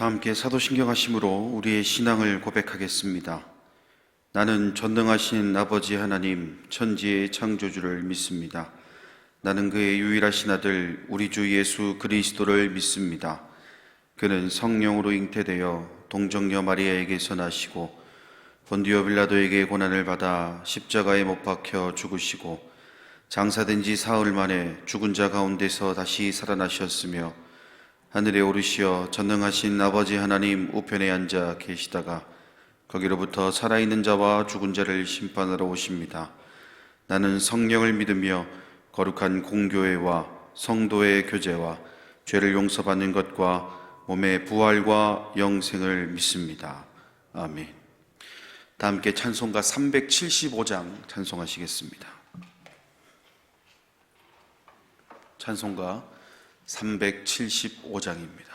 다 함께 사도신경하심으로 우리의 신앙을 고백하겠습니다. 나는 전능하신 아버지 하나님 천지의 창조주를 믿습니다. 나는 그의 유일하신 아들 우리 주 예수 그리스도를 믿습니다. 그는 성령으로 잉태되어 동정녀 마리아에게서 나시고 본디오 빌라도에게 고난을 받아 십자가에 못 박혀 죽으시고 장사된 지 사흘 만에 죽은 자 가운데서 다시 살아나셨으며 하늘에 오르시어 전능하신 아버지 하나님 우편에 앉아 계시다가 거기로부터 살아있는 자와 죽은 자를 심판하러 오십니다. 나는 성령을 믿으며 거룩한 공교회와 성도의 교제와 죄를 용서받는 것과 몸의 부활과 영생을 믿습니다. 아멘. 다 함께 찬송가 375장 찬송하시겠습니다. 찬송가 375장입니다.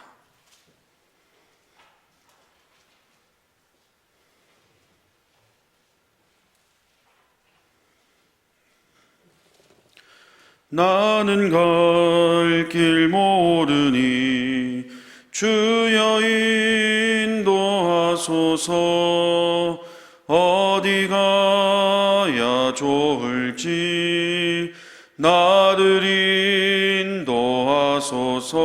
나는 갈 길 모르니 주여 인도하소서. 어디 가야 좋을지 나를 인도하소서.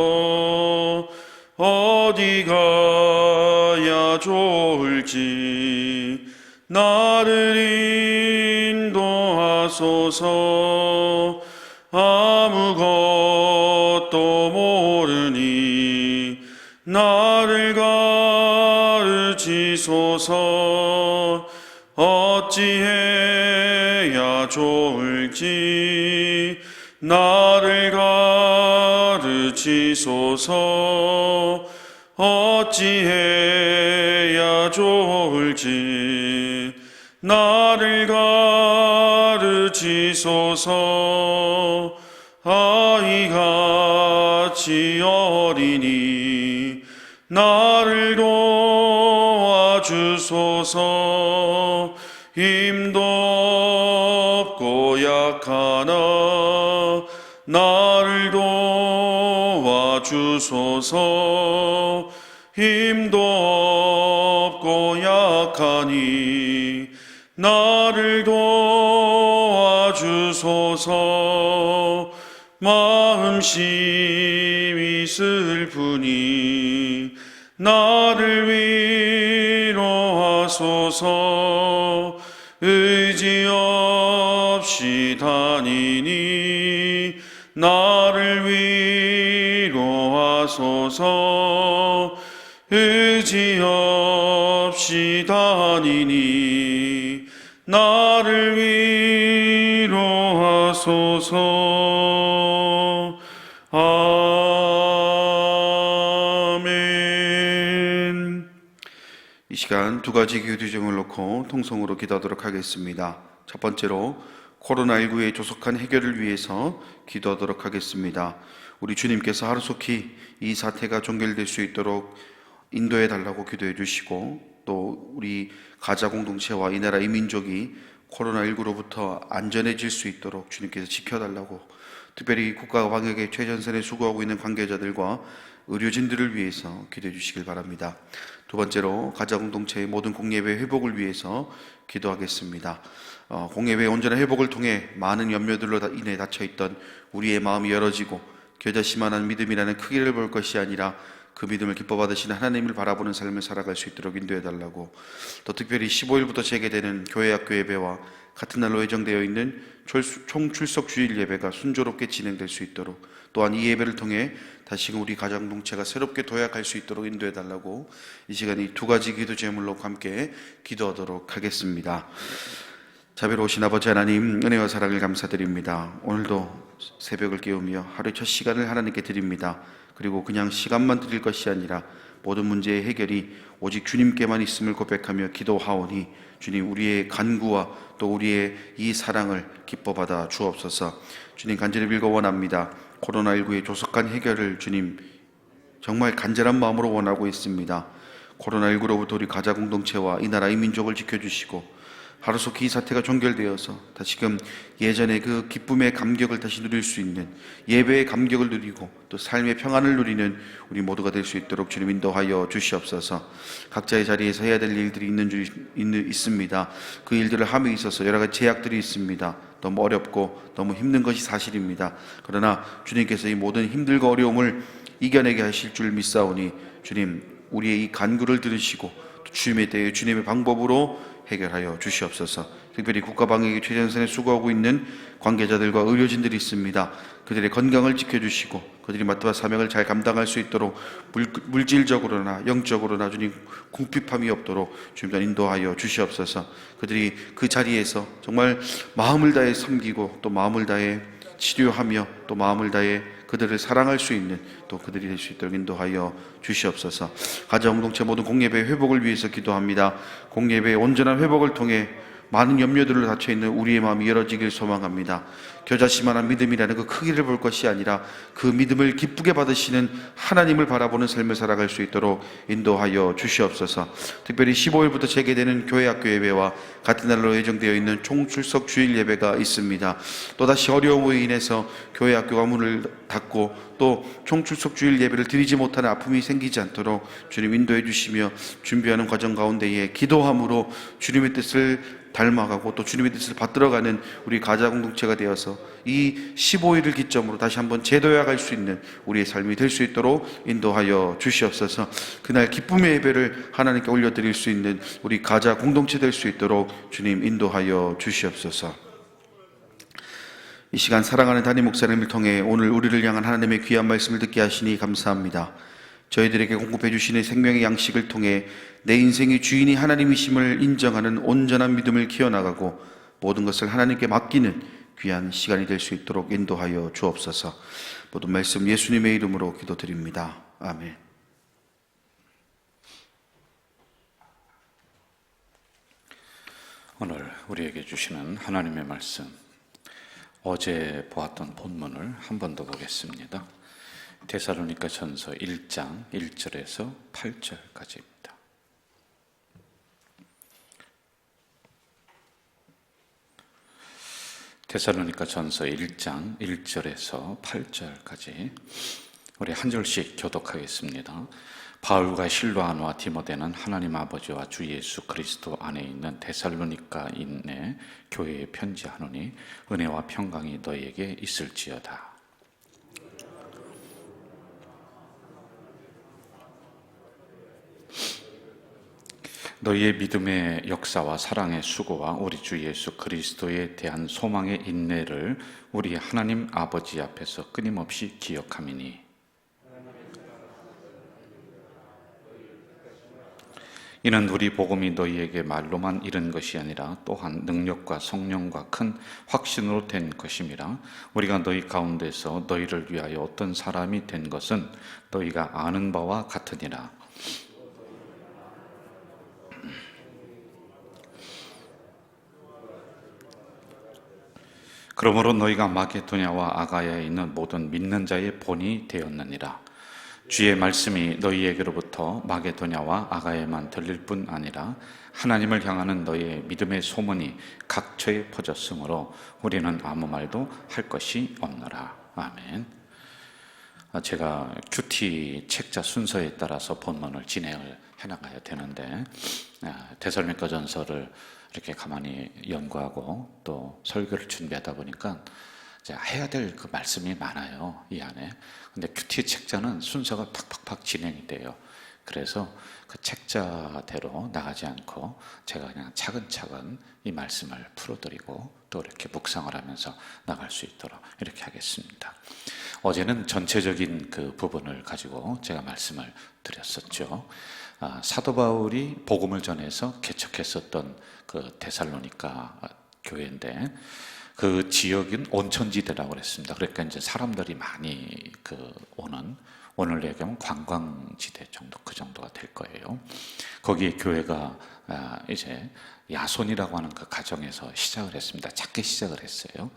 어디 가야 좋을지 나를 인도하소서. 아무것도 모르니 나를 가르치소서. 어찌해야 좋을지 나를 가르치소서. 어찌해야 좋을지 나를 가르치소서. 아이같이 어리니 나를 도와주소서. 힘도 없고 약하나 나를 도와주소서. 힘도 없고 약하니 나를 도와주소서. 마음심이 슬프니 나를 위로하소서. 의지 없이 다니니 나를 위로하소서. 의지 없이 다니니 나를 위로하소서. 아멘. 이 시간 두 가지 기도 제목을 놓고 통성으로 기도하도록 하겠습니다. 첫 번째로 코로나19의 조속한 해결을 위해서 기도하도록 하겠습니다. 우리 주님께서 하루속히 이 사태가 종결될 수 있도록 인도해 달라고 기도해 주시고, 또 우리 가자 공동체와 이 나라 이 민족이 코로나19로부터 안전해질 수 있도록 주님께서 지켜달라고, 특별히 국가 방역에 최전선에 수고하고 있는 관계자들과 의료진들을 위해서 기도해 주시길 바랍니다. 두 번째로 가자 공동체의 모든 공예배 회복을 위해서 기도하겠습니다. 공예배의 온전한 회복을 통해 많은 염려들로 인해 닫혀있던 우리의 마음이 열어지고 겨자씨만한 믿음이라는 크기를 볼 것이 아니라 그 믿음을 기뻐 받으시는 하나님을 바라보는 삶을 살아갈 수 있도록 인도해달라고, 또 특별히 15일부터 재개되는 교회학교 예배와 같은 날로 예정되어 있는 총출석 주일 예배가 순조롭게 진행될 수 있도록, 또한 이 예배를 통해 다시금 우리 가정동체가 새롭게 도약할 수 있도록 인도해달라고 이 시간 이 두 가지 기도 제물로 함께 기도하도록 하겠습니다. 자비로우신 아버지 하나님, 은혜와 사랑을 감사드립니다. 오늘도 새벽을 깨우며 하루의 첫 시간을 하나님께 드립니다. 그리고 그냥 시간만 드릴 것이 아니라 모든 문제의 해결이 오직 주님께만 있음을 고백하며 기도하오니, 주님 우리의 간구와 또 우리의 이 사랑을 기뻐받아 주옵소서. 주님 간절히 빌고 원합니다. 코로나19의 조속한 해결을 주님 정말 간절한 마음으로 원하고 있습니다. 코로나19로부터 우리 가자 공동체와 이 나라 이 민족을 지켜주시고 하루속히 이 사태가 종결되어서 다시금 예전의 그 기쁨의 감격을 다시 누릴 수 있는, 예배의 감격을 누리고 또 삶의 평안을 누리는 우리 모두가 될 수 있도록 주님 인도하여 주시옵소서. 각자의 자리에서 해야 될 일들이 있습니다. 그 일들을 함에 있어서 여러 가지 제약들이 있습니다. 너무 어렵고 너무 힘든 것이 사실입니다. 그러나 주님께서 이 모든 힘들고 어려움을 이겨내게 하실 줄 믿사오니 주님, 우리의 이 간구를 들으시고 주님에 대해 주님의 방법으로 해결하여 주시옵소서. 특별히 국가방역의 최전선에 수고하고 있는 관계자들과 의료진들이 있습니다. 그들의 건강을 지켜주시고 그들이 맡은 사명을 잘 감당할 수 있도록 물질적으로나 영적으로나 주님 궁핍함이 없도록 주님 인도하여 주시옵소서. 그들이 그 자리에서 정말 마음을 다해 섬기고 또 마음을 다해 치료하며 또 마음을 다해 그들을 사랑할 수 있는 또 그들이 될 수 있도록 인도하여 주시옵소서. 가정 공동체 모든 공예배 회복을 위해서 기도합니다. 공예배의 온전한 회복을 통해 많은 염려들로 닫혀있는 우리의 마음이 열어지길 소망합니다. 겨자씨만한 믿음이라는 그 크기를 볼 것이 아니라 그 믿음을 기쁘게 받으시는 하나님을 바라보는 삶을 살아갈 수 있도록 인도하여 주시옵소서. 특별히 15일부터 재개되는 교회 학교 예배와 같은 날로 예정되어 있는 총출석 주일 예배가 있습니다. 또다시 어려움으로 인해서 교회 학교가 문을 닫고 또 총출석 주일 예배를 드리지 못하는 아픔이 생기지 않도록 주님 인도해 주시며 준비하는 과정 가운데에 기도함으로 주님의 뜻을 닮아가고 또 주님의 뜻을 받들어가는 우리 가자 공동체가 되어서 이 15일을 기점으로 다시 한번 재도약할 수 있는 우리의 삶이 될 수 있도록 인도하여 주시옵소서. 그날 기쁨의 예배를 하나님께 올려드릴 수 있는 우리 가자 공동체 될 수 있도록 주님 인도하여 주시옵소서. 이 시간 사랑하는 담임 목사님을 통해 오늘 우리를 향한 하나님의 귀한 말씀을 듣게 하시니 감사합니다. 저희들에게 공급해 주시는 생명의 양식을 통해 내 인생의 주인이 하나님이심을 인정하는 온전한 믿음을 키워나가고 모든 것을 하나님께 맡기는 귀한 시간이 될 수 있도록 인도하여 주옵소서. 모든 말씀 예수님의 이름으로 기도드립니다. 아멘. 오늘 우리에게 주시는 하나님의 말씀, 어제 보았던 본문을 한 번 더 보겠습니다. 데살로니가 전서 1장 1절에서 8절까지입니다. 데살로니가 전서 1장 1절에서 8절까지 우리 한 절씩 교독하겠습니다. 바울과 실로아노와 디모데는 하나님 아버지와 주 예수 그리스도 안에 있는 데살로니가인의 교회에 편지하노니 은혜와 평강이 너희에게 있을지어다. 너희의 믿음의 역사와 사랑의 수고와 우리 주 예수 그리스도에 대한 소망의 인내를 우리 하나님 아버지 앞에서 끊임없이 기억함이니 이는 우리 복음이 너희에게 말로만 이른 것이 아니라 또한 능력과 성령과 큰 확신으로 된 것임이라. 우리가 너희 가운데서 너희를 위하여 어떤 사람이 된 것은 너희가 아는 바와 같으니라. 그러므로 너희가 마게도냐와 아가야에 있는 모든 믿는 자의 본이 되었느니라. 주의 말씀이 너희에게로부터 마게도냐와 아가야에만 들릴 뿐 아니라 하나님을 향하는 너희의 믿음의 소문이 각처에 퍼졌으므로 우리는 아무 말도 할 것이 없노라. 아멘. 제가 큐티 책자 순서에 따라서 본문을 진행을 해나가야 되는데 데살로니가 전서를 이렇게 가만히 연구하고 또 설교를 준비하다 보니까 해야 될 그 말씀이 많아요, 이 안에. 근데 큐티 책자는 순서가 팍팍팍 진행이 돼요. 그래서 그 책자대로 나가지 않고 제가 그냥 차근차근 이 말씀을 풀어드리고 또 이렇게 묵상을 하면서 나갈 수 있도록 이렇게 하겠습니다. 어제는 전체적인 그 부분을 가지고 제가 말씀을 드렸었죠. 사도 바울이 복음을 전해서 개척했었던 그 데살로니가 교회인데 그 지역은 온천지대라고 그랬습니다. 그러니까 이제 사람들이 많이 오는, 오늘 얘기하면 관광지대 정도, 그 정도가 될 거예요. 거기에 교회가 이제 야손이라고 하는 그 가정에서 시작을 했습니다. 작게 시작을 했어요.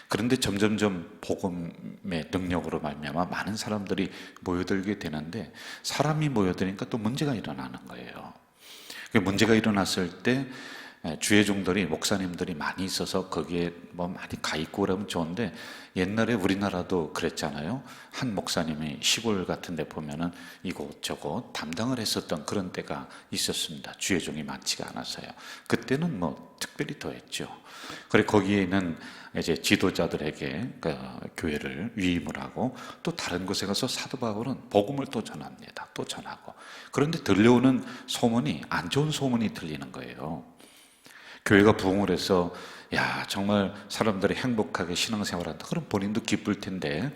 그런데 점점점 복음의 능력으로 말미암아 많은 사람들이 모여들게 되는데 사람이 모여드니까 또 문제가 일어나는 거예요. 문제가 일어났을 때 주의 종들이 목사님들이 많이 있어서 거기에 뭐 많이 가 있고 그러면 좋은데, 옛날에 우리나라도 그랬잖아요. 한 목사님이 시골 같은 데 보면은 이곳저곳 담당을 했었던 그런 때가 있었습니다. 주의 종이 많지가 않아서요. 그때는 뭐 특별히 더했죠. 그래 거기에 있는 이제 지도자들에게 그 교회를 위임을 하고, 또 다른 곳에 가서 사도 바울은 복음을 또 전합니다. 또 전하고. 그런데 들려오는 소문이 안 좋은 소문이 들리는 거예요. 교회가 부흥을 해서 야 정말 사람들이 행복하게 신앙생활한다. 그럼 본인도 기쁠 텐데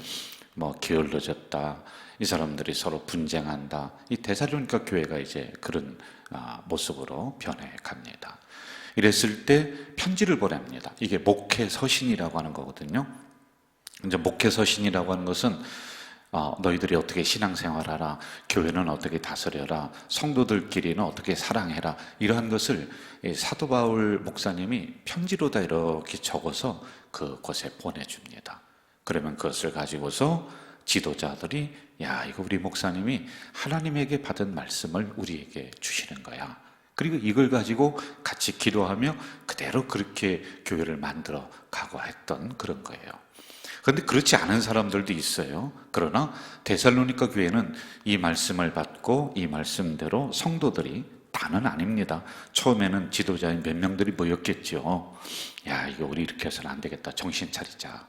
뭐 게을러졌다, 이 사람들이 서로 분쟁한다. 이 데살로니가 교회가 이제 그런 모습으로 변해갑니다. 이랬을 때 편지를 보냅니다. 이게 목회 서신이라고 하는 거거든요. 이제 목회 서신이라고 하는 것은 너희들이 어떻게 신앙생활하라, 교회는 어떻게 다스려라, 성도들끼리는 어떻게 사랑해라, 이러한 것을 사도 바울 목사님이 편지로다 이렇게 적어서 그곳에 보내줍니다. 그러면 그것을 가지고서 지도자들이 야 이거 우리 목사님이 하나님에게 받은 말씀을 우리에게 주시는 거야. 그리고 이걸 가지고 같이 기도하며 그대로 그렇게 교회를 만들어 가고 했던 그런 거예요. 그런데 그렇지 않은 사람들도 있어요. 그러나 데살로니가 교회는 이 말씀을 받고 이 말씀대로 성도들이, 다는 아닙니다. 처음에는 지도자인 몇 명들이 모였겠죠. 야 이거 우리 이렇게 해서는 안 되겠다, 정신 차리자.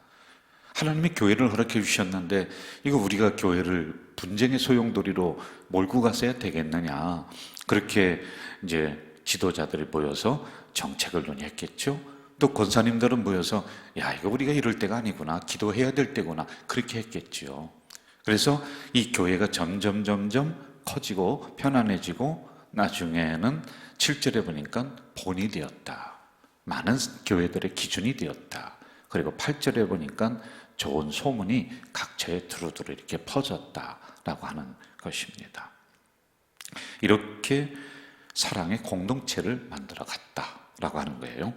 하나님이 교회를 허락해 주셨는데 이거 우리가 교회를 분쟁의 소용돌이로 몰고 갔어야 되겠느냐. 그렇게 이제 지도자들이 모여서 정책을 논의했겠죠. 또 권사님들은 모여서 야 이거 우리가 이럴 때가 아니구나, 기도해야 될 때구나, 그렇게 했겠죠. 그래서 이 교회가 점점 커지고 편안해지고, 나중에는 7절에 보니까 본이 되었다, 많은 교회들의 기준이 되었다. 그리고 8절에 보니까 좋은 소문이 각처에 두루두루 이렇게 퍼졌다라고 하는 것입니다. 이렇게 사랑의 공동체를 만들어 갔다라고 하는 거예요.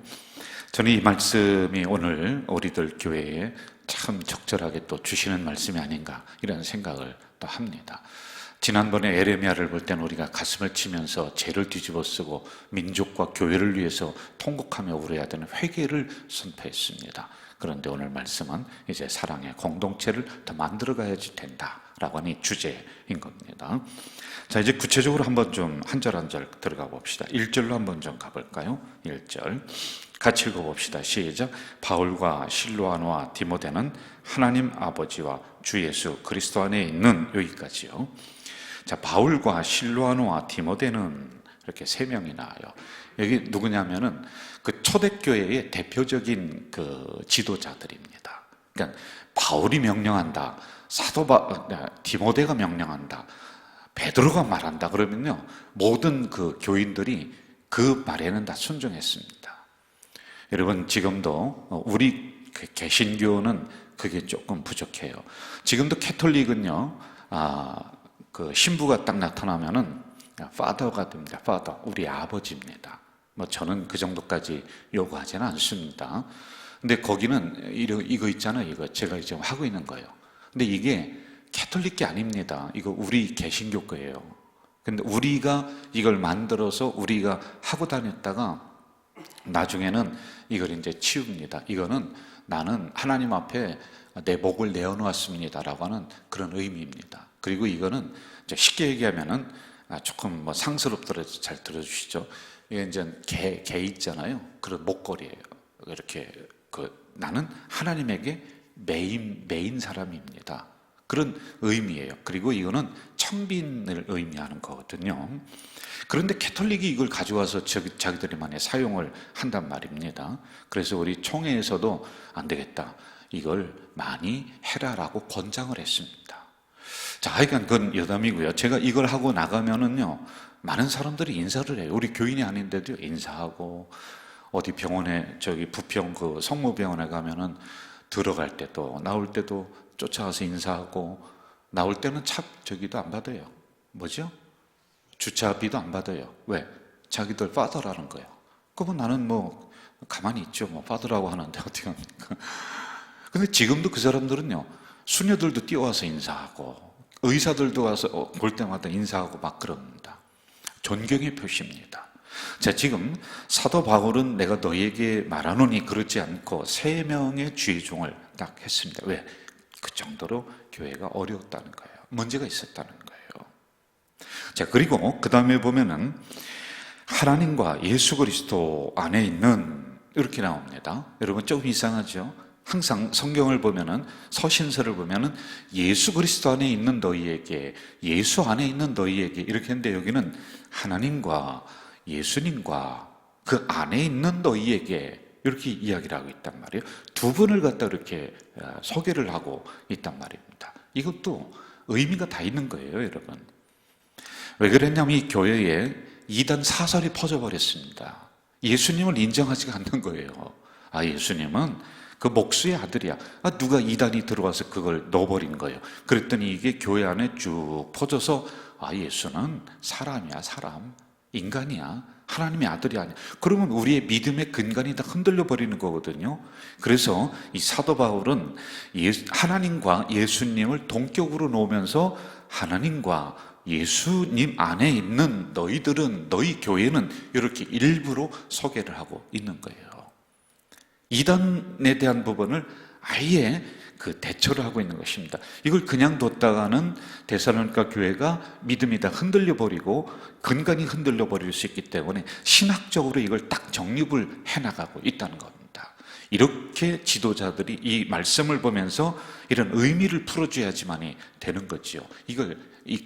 저는 이 말씀이 오늘 우리들 교회에 참 적절하게 또 주시는 말씀이 아닌가, 이런 생각을 또 합니다. 지난번에 에레미야를 볼 때는 우리가 가슴을 치면서 죄를 뒤집어 쓰고 민족과 교회를 위해서 통곡하며 울어야 되는 회개를 선포했습니다. 그런데 오늘 말씀은 이제 사랑의 공동체를 더 만들어 가야지 된다라고 하는 이 주제인 겁니다. 자, 이제 구체적으로 한번 좀 한 절 한 절 들어가 봅시다. 1절로 한번 좀 가볼까요? 1절 같이 읽어봅시다. 시작. 바울과 실로아노와 디모데는 하나님 아버지와 주 예수 그리스도 안에 있는, 여기까지요. 자, 바울과 실로아노와 디모데는 이렇게 세 명이 나와요. 여기 누구냐면은 그 초대교회의 대표적인 그 지도자들입니다. 그러니까 바울이 명령한다, 디모데가 명령한다, 베드로가 말한다 그러면요, 모든 그 교인들이 그 말에는 다 순종했습니다. 여러분 지금도 우리 개신교는 그게 조금 부족해요. 지금도 캐톨릭은요, 그 신부가 딱 나타나면은 파더가 됩니다. 파더, 우리 아버지입니다. 뭐 저는 그 정도까지 요구하지는 않습니다. 근데 거기는 이거 있잖아요. 이거 제가 지금 하고 있는 거예요. 근데 이게 캐톨릭이 아닙니다. 이거 우리 개신교 거예요. 근데 우리가 이걸 만들어서 우리가 하고 다녔다가 나중에는 이걸 이제 치웁니다. 이거는 나는 하나님 앞에 내 목을 내어놓았습니다라고 하는 그런 의미입니다. 그리고 이거는 이제 쉽게 얘기하면은 조금 뭐 상스럽더라도 잘 들어주시죠. 이게 이제 개 있잖아요. 그런 목걸이에요. 이렇게 나는 하나님에게 매인 사람입니다. 그런 의미예요. 그리고 이거는 청빈을 의미하는 거거든요. 그런데 캐톨릭이 이걸 가져와서 자기들만의 사용을 한단 말입니다. 그래서 우리 총회에서도 안 되겠다, 이걸 많이 해라라고 권장을 했습니다. 자, 하여간 그건 여담이고요. 제가 이걸 하고 나가면은요, 많은 사람들이 인사를 해요. 우리 교인이 아닌데도 인사하고, 어디 병원에, 부평 그 성모병원에 가면은 들어갈 때도 나올 때도 쫓아가서 인사하고, 나올 때는 저기도 안 받아요. 뭐죠? 주차비도 안 받아요. 왜? 자기들 파더라는 거예요. 그러면 나는 뭐 가만히 있죠. 뭐 파더라고 하는데 어떻게 합니까? 근데 지금도 그 사람들은요, 수녀들도 뛰어와서 인사하고, 의사들도 와서 볼 때마다 인사하고 막 그럽니다. 존경의 표시입니다. 자, 지금 사도 바울은 내가 너에게 말하노니 그렇지 않고 3명의 주의종을 딱 했습니다. 왜? 그 정도로 교회가 어려웠다는 거예요. 문제가 있었다는 거예요. 자, 그리고 그 다음에 보면은 하나님과 예수 그리스도 안에 있는, 이렇게 나옵니다. 여러분 조금 이상하죠? 항상 성경을 보면은, 서신서를 보면은 예수 그리스도 안에 있는 너희에게, 예수 안에 있는 너희에게 이렇게 했는데, 여기는 하나님과 예수님과 그 안에 있는 너희에게 이렇게 이야기를 하고 있단 말이에요. 두 분을 갖다 이렇게 소개를 하고 있단 말입니다. 이것도 의미가 다 있는 거예요, 여러분. 왜 그랬냐면 이 교회에 이단 사설이 퍼져버렸습니다. 예수님을 인정하지가 않는 거예요. 아, 예수님은 그 목수의 아들이야. 아, 누가 이단이 들어와서 그걸 넣어버린 거예요. 그랬더니 이게 교회 안에 쭉 퍼져서, 아, 예수는 사람이야, 사람. 인간이야. 하나님의 아들이 아니야. 그러면 우리의 믿음의 근간이 다 흔들려 버리는 거거든요. 그래서 이 사도 바울은 하나님과 예수님을 동격으로 놓으면서 하나님과 예수님 안에 있는 너희들은, 너희 교회는 이렇게 일부러 소개를 하고 있는 거예요. 이단에 대한 부분을 아예 그 대처를 하고 있는 것입니다. 이걸 그냥 뒀다가는 데살로니가 교회가 믿음이 다 흔들려 버리고 근간이 흔들려 버릴 수 있기 때문에 신학적으로 이걸 딱 정립을 해나가고 있다는 겁니다. 이렇게 지도자들이 이 말씀을 보면서 이런 의미를 풀어줘야지만이 되는 거지요. 이걸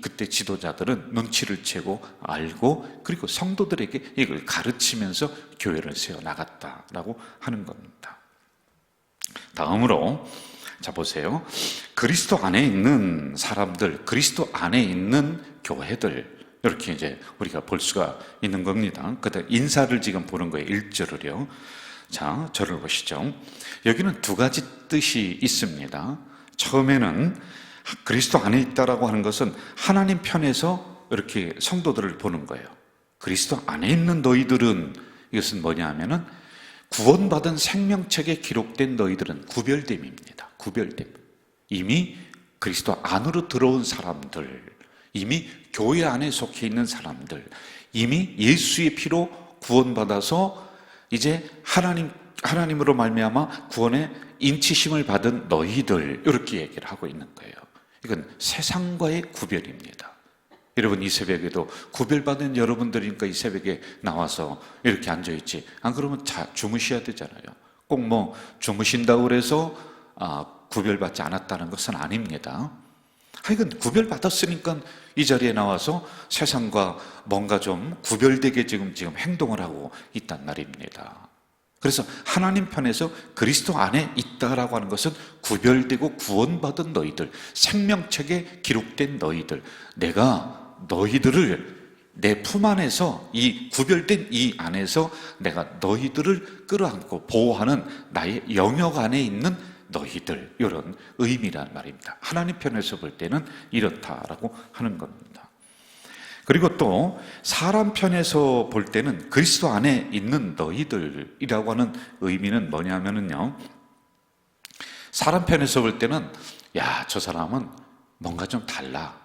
그때 지도자들은 눈치를 채고 알고, 그리고 성도들에게 이걸 가르치면서 교회를 세워 나갔다라고 하는 겁니다. 다음으로 자, 보세요. 그리스도 안에 있는 사람들, 그리스도 안에 있는 교회들, 이렇게 이제 우리가 볼 수가 있는 겁니다. 그다음 인사를 지금 보는 거예요. 1절을요. 자, 저를 보시죠. 여기는 두 가지 뜻이 있습니다. 처음에는 그리스도 안에 있다라고 하는 것은 하나님 편에서 이렇게 성도들을 보는 거예요. 그리스도 안에 있는 너희들은, 이것은 뭐냐 하면은 구원받은 생명책에 기록된 너희들은 구별됨입니다. 구별됨. 이미 그리스도 안으로 들어온 사람들, 이미 교회 안에 속해 있는 사람들, 이미 예수의 피로 구원받아서 이제 하나님으로 말미암아 구원의 인치심을 받은 너희들, 이렇게 얘기를 하고 있는 거예요. 이건 세상과의 구별입니다. 여러분, 이 새벽에도 구별받은 여러분들이니까 이 새벽에 나와서 이렇게 앉아있지, 안 그러면 주무셔야 되잖아요. 꼭 뭐 주무신다고 그래서 구별받지 않았다는 것은 아닙니다. 하여간 구별받았으니까 이 자리에 나와서 세상과 뭔가 좀 구별되게 지금 행동을 하고 있단 말입니다. 그래서 하나님 편에서 그리스도 안에 있다라고 하는 것은 구별되고 구원받은 너희들, 생명책에 기록된 너희들, 내가 너희들을 내 품 안에서, 이 구별된 이 안에서 내가 너희들을 끌어안고 보호하는 나의 영역 안에 있는 너희들, 이런 의미란 말입니다. 하나님 편에서 볼 때는 이렇다라고 하는 겁니다. 그리고 또 사람 편에서 볼 때는 그리스도 안에 있는 너희들이라고 하는 의미는 뭐냐면요, 사람 편에서 볼 때는 야, 저 사람은 뭔가 좀 달라,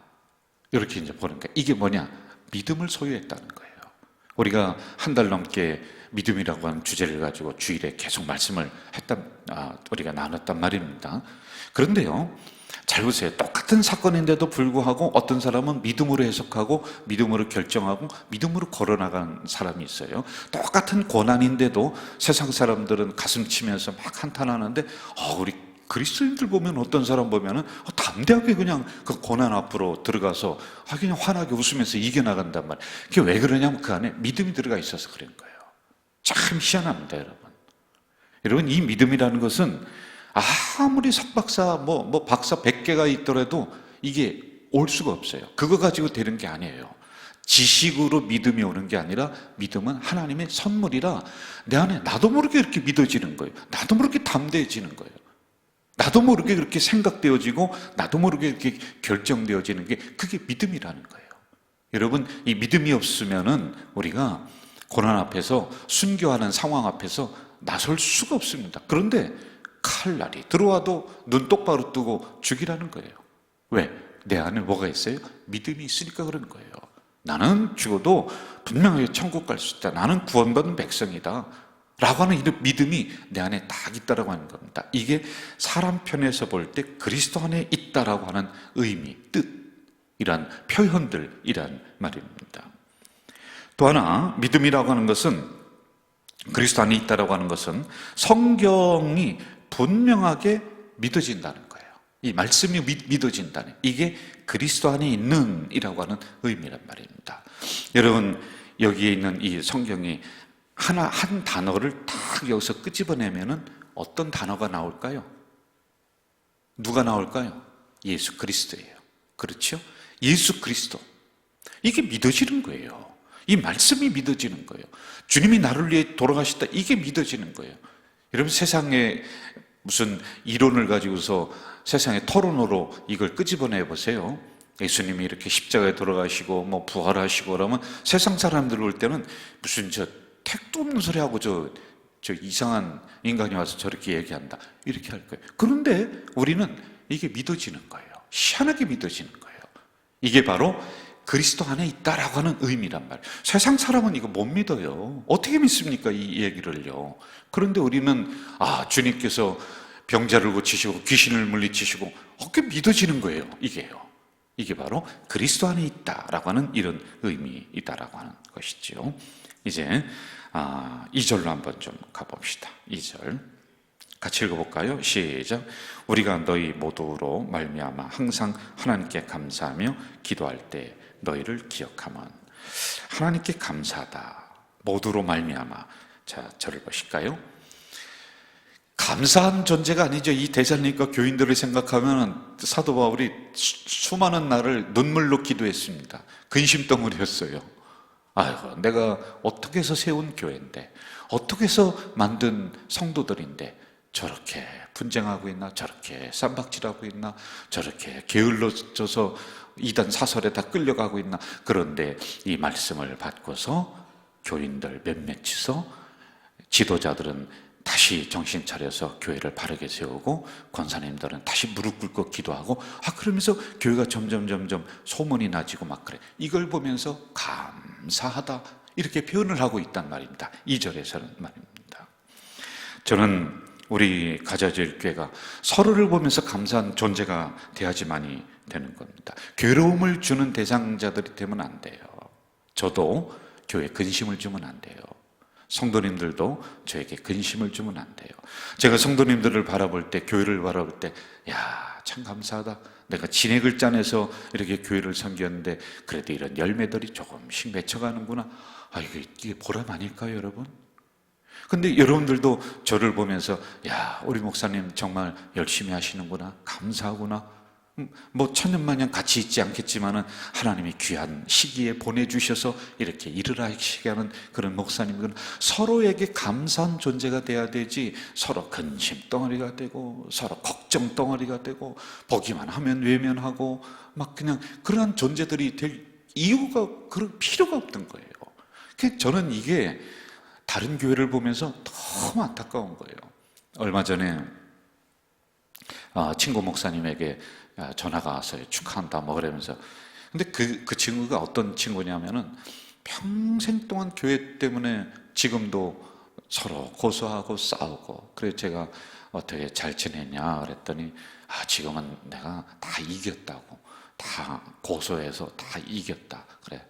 이렇게 이제 보는 거예요. 이게 뭐냐? 믿음을 소유했다는 거예요. 우리가 한 달 넘게 믿음이라고 하는 주제를 가지고 주일에 계속 말씀을 우리가 나눴단 말입니다. 그런데요, 잘 보세요. 똑같은 사건인데도 불구하고 어떤 사람은 믿음으로 해석하고 믿음으로 결정하고 믿음으로 걸어나간 사람이 있어요. 똑같은 고난인데도 세상 사람들은 가슴 치면서 막 한탄하는데, 우리 그리스도인들 보면, 어떤 사람 보면은 담대하게 그냥 그 고난 앞으로 들어가서 그냥 환하게 웃으면서 이겨나간단 말이에요. 그게 왜 그러냐면 그 안에 믿음이 들어가 있어서 그런 거예요. 참 희한합니다, 여러분. 여러분, 이 믿음이라는 것은 아무리 석박사 박사 100개가 있더라도 이게 올 수가 없어요. 그거 가지고 되는 게 아니에요. 지식으로 믿음이 오는 게 아니라 믿음은 하나님의 선물이라 내 안에 나도 모르게 이렇게 믿어지는 거예요. 나도 모르게 담대해지는 거예요. 나도 모르게 그렇게 생각되어지고 나도 모르게 이렇게 결정되어지는 게, 그게 믿음이라는 거예요. 여러분, 이 믿음이 없으면은 우리가 고난 앞에서, 순교하는 상황 앞에서 나설 수가 없습니다. 그런데 칼날이 들어와도 눈 똑바로 뜨고 죽이라는 거예요. 왜? 내 안에 뭐가 있어요? 믿음이 있으니까 그런 거예요. 나는 죽어도 분명하게 천국 갈 수 있다. 나는 구원받은 백성이다. 라고 하는 이런 믿음이 내 안에 딱 있다라고 하는 겁니다. 이게 사람 편에서 볼 때 그리스도 안에 있다라고 하는 의미, 뜻, 이란 표현들이란 말입니다. 또 하나 믿음이라고 하는 것은, 그리스도 안에 있다라고 하는 것은 성경이 분명하게 믿어진다는 거예요. 이 말씀이 믿어진다는, 이게 그리스도 안에 있는 이라고 하는 의미란 말입니다. 여러분, 여기에 있는 이 성경이 한 단어를 딱 여기서 끄집어내면은 어떤 단어가 나올까요? 누가 나올까요? 예수 그리스도예요. 그렇죠? 예수 그리스도. 이게 믿어지는 거예요. 이 말씀이 믿어지는 거예요. 주님이 나를 위해 돌아가셨다. 이게 믿어지는 거예요. 여러분, 세상에 무슨 이론을 가지고서 세상의 토론으로 이걸 끄집어내 보세요. 예수님이 이렇게 십자가에 돌아가시고 뭐 부활하시고 그러면 세상 사람들 볼 때는 무슨 택도 없는 소리 하고 저 이상한 인간이 와서 저렇게 얘기한다, 이렇게 할 거예요. 그런데 우리는 이게 믿어지는 거예요. 희한하게 믿어지는 거예요. 이게 바로 그리스도 안에 있다라고 하는 의미란 말이에요. 세상 사람은 이거 못 믿어요. 어떻게 믿습니까, 이 얘기를요. 그런데 우리는 주님께서 병자를 고치시고 귀신을 물리치시고, 그게 믿어지는 거예요. 이게 바로 그리스도 안에 있다라고 하는 이런 의미이다라고 하는 것이죠. 이제 2절로 한번 좀 가봅시다. 2절 같이 읽어볼까요? 시작. 우리가 너희 모두로 말미암아 항상 하나님께 감사하며 기도할 때 너희를 기억하면. 하나님께 감사하다, 모두로 말미암아. 자, 저를 보실까요? 감사한 존재가 아니죠. 이 대사님과 교인들을 생각하면 사도 바울이 수많은 날을 눈물로 기도했습니다. 근심덩어리였어요. 아이고, 내가 어떻게 해서 세운 교회인데, 어떻게 해서 만든 성도들인데 저렇게 분쟁하고 있나, 저렇게 쌈박질하고 있나, 저렇게 게을러져서 이단 사설에 다 끌려가고 있나. 그런데 이 말씀을 받고서 교인들 몇몇이서 지도자들은 다시 정신 차려서 교회를 바르게 세우고, 권사님들은 다시 무릎 꿇고 기도하고, 그러면서 교회가 점점 소문이 나지고 막 그래. 이걸 보면서 감사하다, 이렇게 표현을 하고 있단 말입니다. 2절에서는 말입니다. 저는 우리 가자질 교회가 서로를 보면서 감사한 존재가 돼야지만이 되는 겁니다. 괴로움을 주는 대상자들이 되면 안 돼요. 저도 교회에 근심을 주면 안 돼요. 성도님들도 저에게 근심을 주면 안 돼요. 제가 성도님들을 바라볼 때, 교회를 바라볼 때, 참 감사하다. 내가 진액을 짜내서 이렇게 교회를 섬겼는데 그래도 이런 열매들이 조금씩 맺혀가는구나. 이게 보람 아닐까요, 여러분? 근데 여러분들도 저를 보면서 우리 목사님 정말 열심히 하시는구나, 감사하구나. 뭐 천년마냥 같이 있지 않겠지만은 하나님이 귀한 시기에 보내주셔서 이렇게 일을 하시게 하는 그런 목사님들은 서로에게 감사한 존재가 돼야 되지, 서로 근심 덩어리가 되고 서로 걱정 덩어리가 되고 보기만 하면 외면하고 막 그냥 그러한 존재들이 될 이유가, 그럴 필요가 없던 거예요. 저는 이게 다른 교회를 보면서 너무 안타까운 거예요. 얼마 전에 친구 목사님에게 전화가 왔어요. 축하한다 뭐 그러면서. 근데 그 친구가 어떤 친구냐면은 평생 동안 교회 때문에 지금도 서로 고소하고 싸우고. 그래서 제가 어떻게 잘 지내냐 그랬더니 지금은 내가 다 이겼다고, 다 고소해서 다 이겼다. 그래,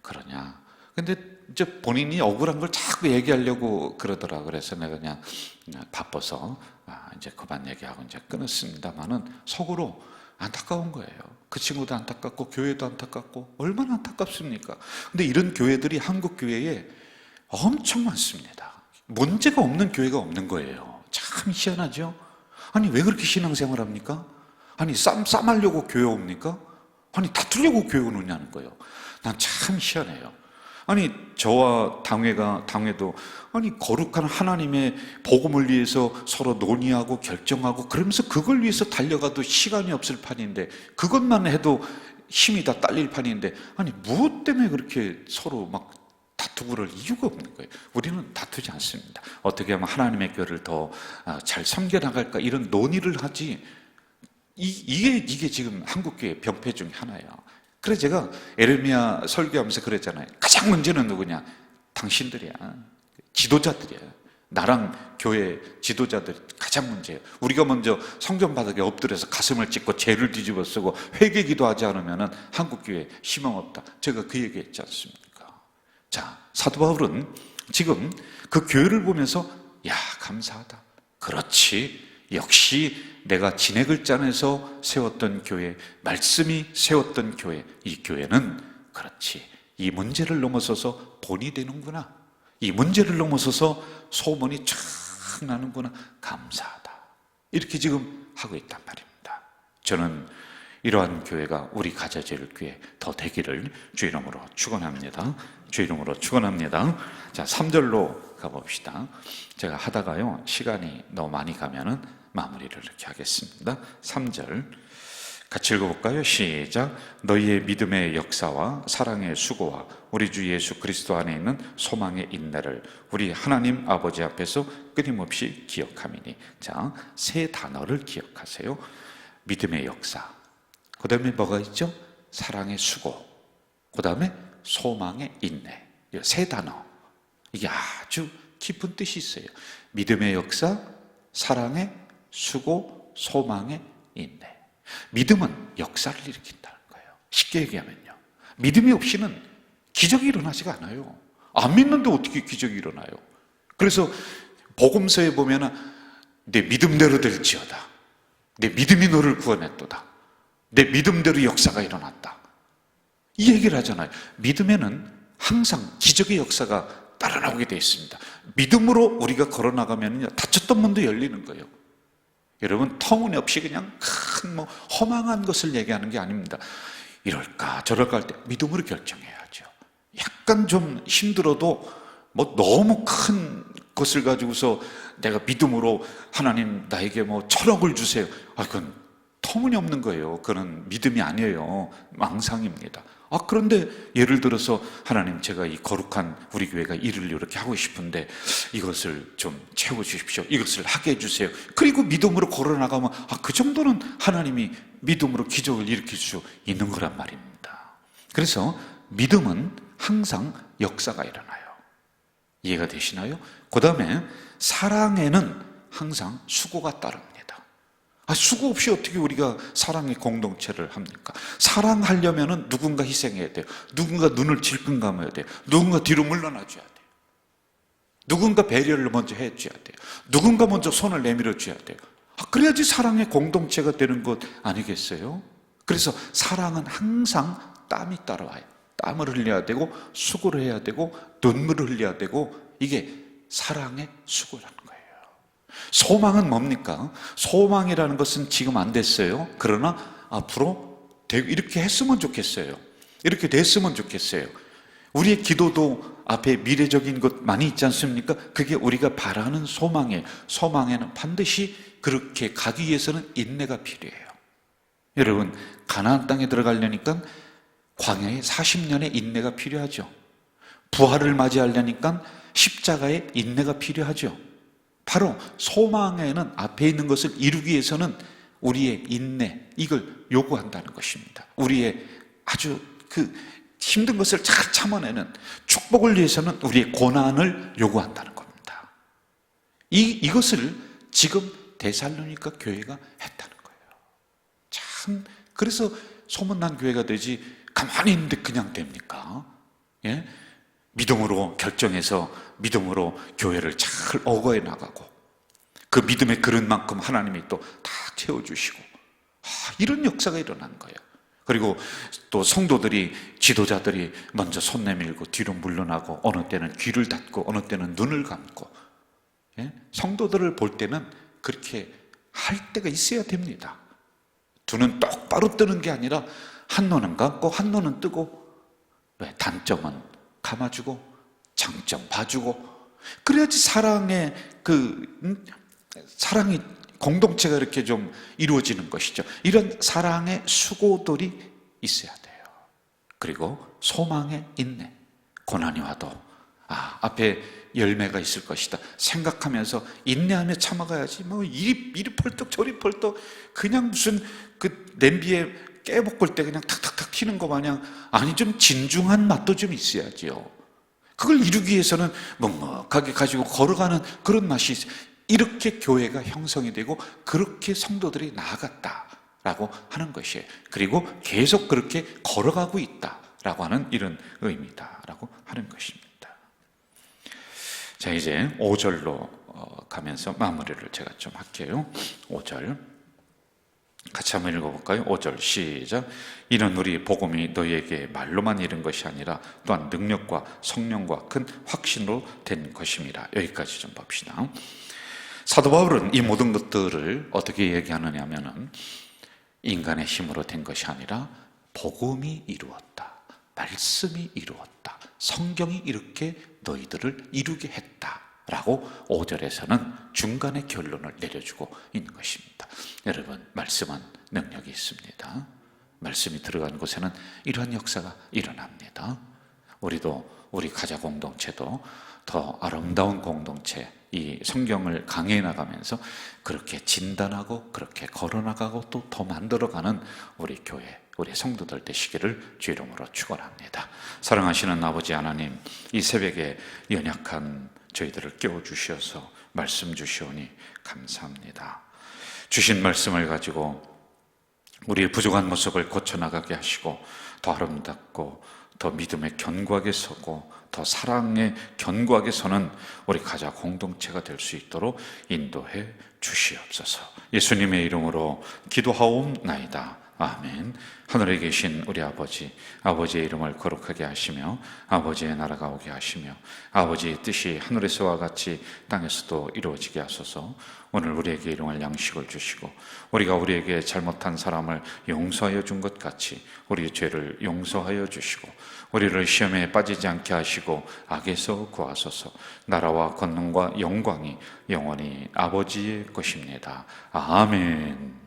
그러냐. 근데 이제 본인이 억울한 걸 자꾸 얘기하려고 그러더라. 그래서 내가 그냥 바빠서 이제 그만 얘기하고 이제 끊었습니다만은 속으로 안타까운 거예요. 그 친구도 안타깝고 교회도 안타깝고 얼마나 안타깝습니까? 근데 이런 교회들이 한국 교회에 엄청 많습니다. 문제가 없는 교회가 없는 거예요. 참 희한하죠? 아니 왜 그렇게 신앙생활 합니까? 아니 싸움하려고 교회 옵니까? 아니 다투려고 교회 오느냐는 거예요. 난 참 희한해요. 아니 저와 당회도 아니 거룩한 하나님의 복음을 위해서 서로 논의하고 결정하고 그러면서 그걸 위해서 달려가도 시간이 없을 판인데, 그것만 해도 힘이 다 딸릴 판인데, 아니 무엇 때문에 그렇게 서로 막 다투고 그럴 이유가 없는 거예요. 우리는 다투지 않습니다. 어떻게 하면 하나님의 교회를 더 잘 섬겨나갈까, 이런 논의를 하지. 이게 지금 한국교회 병폐 중에 하나예요. 그래 제가 에레미야 설교하면서 그랬잖아요. 가장 문제는 누구냐? 당신들이야. 지도자들이야. 나랑 교회 지도자들이 가장 문제예요. 우리가 먼저 성전 바닥에 엎드려서 가슴을 찢고 죄를 뒤집어 쓰고 회개 기도하지 않으면 한국교회에 희망 없다. 제가 그 얘기했지 않습니까? 자, 사도 바울은 지금 그 교회를 보면서 야, 감사하다. 그렇지. 역시 내가 진액을 짜내서 세웠던 교회, 말씀이 세웠던 교회, 이 교회는 그렇지. 이 문제를 넘어서서 본이 되는구나. 이 문제를 넘어서서 소문이 쫙 나는구나. 감사하다. 이렇게 지금 하고 있단 말입니다. 저는 이러한 교회가 우리 가자제일 교회 더 되기를 주 이름으로 축원합니다. 주 이름으로 축원합니다. 자, 3절로 가봅시다. 제가 하다가요, 시간이 너무 많이 가면은 마무리를 이렇게 하겠습니다. 3절 같이 읽어볼까요? 시작. 너희의 믿음의 역사와 사랑의 수고와 우리 주 예수 그리스도 안에 있는 소망의 인내를 우리 하나님 아버지 앞에서 끊임없이 기억함이니. 자, 세 단어를 기억하세요. 믿음의 역사, 그 다음에 뭐가 있죠? 사랑의 수고, 그 다음에 소망의 인내. 이 세 단어, 이게 아주 깊은 뜻이 있어요. 믿음의 역사, 사랑의 수고, 소망의 인내. 믿음은 역사를 일으킨다는 거예요. 쉽게 얘기하면요, 믿음이 없이는 기적이 일어나지가 않아요. 안 믿는데 어떻게 기적이 일어나요? 그래서 복음서에 보면은 내 믿음대로 될지어다, 내 믿음이 너를 구원했도다, 내 믿음대로 역사가 일어났다, 이 얘기를 하잖아요. 믿음에는 항상 기적의 역사가 따라 나오게 되어 있습니다. 믿음으로 우리가 걸어나가면요, 닫혔던 문도 열리는 거예요. 여러분, 터무니없이 그냥 큰 허망한 것을 얘기하는 게 아닙니다. 이럴까 저럴까 할 때 믿음으로 결정해야죠. 약간 좀 힘들어도 너무 큰 것을 가지고서 내가 믿음으로 하나님 나에게 1,000억을 주세요. 그건 터무니없는 거예요. 그건 믿음이 아니에요. 망상입니다. 그런데 예를 들어서 하나님, 제가 이 거룩한 우리 교회가 일을 이렇게 하고 싶은데 이것을 좀 채워주십시오. 이것을 하게 해주세요. 그리고 믿음으로 걸어나가면 그 정도는 하나님이 믿음으로 기적을 일으킬 수 있는 거란 말입니다. 그래서 믿음은 항상 역사가 일어나요. 이해가 되시나요? 그 다음에 사랑에는 항상 수고가 따릅니다. 수고 없이 어떻게 우리가 사랑의 공동체를 합니까? 사랑하려면 누군가 희생해야 돼요. 누군가 눈을 질끈 감아야 돼요. 누군가 뒤로 물러나줘야 돼요. 누군가 배려를 먼저 해줘야 돼요. 누군가 먼저 손을 내밀어 줘야 돼요. 그래야지 사랑의 공동체가 되는 것 아니겠어요? 그래서 사랑은 항상 땀이 따라와요. 땀을 흘려야 되고 수고를 해야 되고 눈물을 흘려야 되고, 이게 사랑의 수고라는 거예요. 소망은 뭡니까? 소망이라는 것은 지금 안 됐어요. 그러나 앞으로 이렇게 했으면 좋겠어요. 이렇게 됐으면 좋겠어요. 우리의 기도도 앞에 미래적인 것 많이 있지 않습니까? 그게 우리가 바라는 소망이에요. 소망에는 반드시 그렇게 가기 위해서는 인내가 필요해요. 여러분, 가나안 땅에 들어가려니까 광야에 40년의 인내가 필요하죠. 부활을 맞이하려니까 십자가의 인내가 필요하죠. 바로 소망에는 앞에 있는 것을 이루기 위해서는 우리의 인내, 이걸 요구한다는 것입니다. 우리의 아주 힘든 것을 잘 참아내는 축복을 위해서는 우리의 고난을 요구한다는 겁니다. 이것을 지금 데살로니가 교회가 했다는 거예요. 참, 그래서 소문난 교회가 되지 가만히 있는데 그냥 됩니까? 예? 믿음으로 결정해서 믿음으로 교회를 잘 어거해 나가고, 그 믿음의 그릇만큼 하나님이 또 다 채워주시고, 이런 역사가 일어나는 거예요. 그리고 또 성도들이, 지도자들이 먼저 손 내밀고 뒤로 물러나고, 어느 때는 귀를 닫고 어느 때는 눈을 감고, 성도들을 볼 때는 그렇게 할 때가 있어야 됩니다. 두 눈 똑바로 뜨는 게 아니라 한 눈은 감고 한 눈은 뜨고, 단점은 감아주고 장점 봐주고, 그래야지 사랑의 사랑이 공동체가 이렇게 좀 이루어지는 것이죠. 이런 사랑의 수고들이 있어야 돼요. 그리고 소망의 인내. 고난이 와도 앞에 열매가 있을 것이다 생각하면서 인내하며 참아가야지, 이리 펄떡 저리 펄떡 그냥 무슨 냄비에 깨 볶을 때 그냥 탁탁탁 튀는 것 마냥, 아니 좀 진중한 맛도 좀 있어야지요. 그걸 이루기 위해서는 먹먹하게 가지고 걸어가는 그런 맛이 있어요. 이렇게 교회가 형성이 되고 그렇게 성도들이 나아갔다라고 하는 것이에요. 그리고 계속 그렇게 걸어가고 있다라고 하는 이런 의미다라고 하는 것입니다. 자, 이제 5절로 가면서 마무리를 제가 좀 할게요. 5절 같이 한번 읽어볼까요? 5절 시작. 이는 우리 복음이 너희에게 말로만 이른 것이 아니라 또한 능력과 성령과 큰 확신으로 된 것입니다. 여기까지 좀 봅시다. 사도 바울은 이 모든 것들을 어떻게 얘기하느냐 하면은 인간의 힘으로 된 것이 아니라 복음이 이루었다, 말씀이 이루었다, 성경이 이렇게 너희들을 이루게 했다라고 5절에서는 중간에 결론을 내려주고 있는 것입니다. 여러분, 말씀은 능력이 있습니다. 말씀이 들어간 곳에는 이러한 역사가 일어납니다. 우리도, 우리 가자 공동체도 더 아름다운 공동체, 이 성경을 강해해 나가면서 그렇게 진단하고 그렇게 걸어나가고 또 더 만들어가는 우리 교회, 우리 성도들 되시기를 주 이름으로 축원합니다. 사랑하시는 아버지 하나님, 이 새벽에 연약한 저희들을 깨워주셔서 말씀 주시오니 감사합니다. 주신 말씀을 가지고 우리의 부족한 모습을 고쳐나가게 하시고 더 아름답고 더 믿음에 견고하게 서고 더 사랑에 견고하게 서는 우리 가자 공동체가 될 수 있도록 인도해 주시옵소서. 예수님의 이름으로 기도하옵나이다. 아멘. 하늘에 계신 우리 아버지, 아버지의 이름을 거룩하게 하시며 아버지의 나라가 오게 하시며 아버지의 뜻이 하늘에서와 같이 땅에서도 이루어지게 하소서. 오늘 우리에게 일용할 양식을 주시고 우리가 우리에게 잘못한 사람을 용서하여 준 것 같이 우리의 죄를 용서하여 주시고 우리를 시험에 빠지지 않게 하시고 악에서 구하소서. 나라와 권능과 영광이 영원히 아버지의 것입니다. 아멘.